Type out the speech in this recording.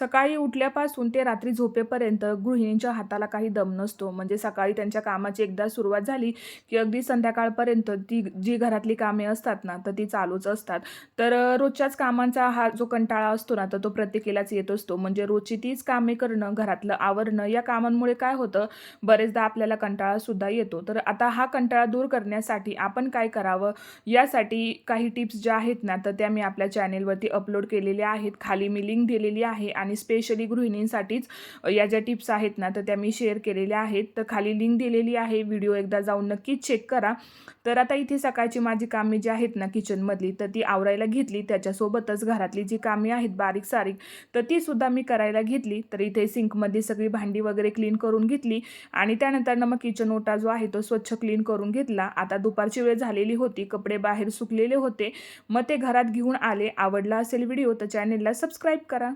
सकाळी उठल्यापासून ते रात्री झोपेपर्यंत गृहिणींच्या हाताला काही दम नसतो. म्हणजे सकाळी त्यांच्या कामाची एकदा सुरुवात झाली, की अगदी संध्याकाळपर्यंत ती जी घरातली कामे असतात ना, तर ती चालूच असतात. तर रोजच्याच कामांचा हा जो कंटाळा असतो ना, तर तो प्रत्येकीलाच येत असतो. म्हणजे रोजची तीच कामे करणं, घरातलं आवरणं, या कामांमुळे काय होतं, बरेचदा आपल्याला कंटाळासुद्धा येतो. तर आता हा कंटाळा दूर करण्यासाठी आपण काय करावं, यासाठी काही टिप्स ज्या आहेत ना, तर त्या मी आपल्या चॅनेलवरती अपलोड केलेल्या आहेत. खाली मी लिंक दिलेली आहे आणि स्पेशली गृहिणींसाठीच या ज्या टिप्स आहेत ना, तर त्या मी शेअर केलेल्या आहेत. तर खाली लिंक दिलेली आहे. व्हिडिओ एकदा जाऊन नक्कीच चेक करा. तर आता इथे सकाळची माझी कामे जी आहेत ना किचनमधली, तर ती आवरायला घेतली. त्याच्यासोबतच घरातली जी कामे आहेत बारीक-सारीक, तर तीसुद्धा मी करायला घेतली. तर इथे सिंकमधली सगळी भांडी वगैरे क्लीन करून घेतली आणि त्यानंतर मग किचन ओटा जो आहे तो स्वच्छ क्लीन करून घेतला. आता दुपारची वेळ झालेली होती. कपडे बाहेर सुकलेले होते. मग ते घरात घेऊन आले. आवडला असेल व्हिडिओ तर चॅनेलला सबस्क्राईब करा.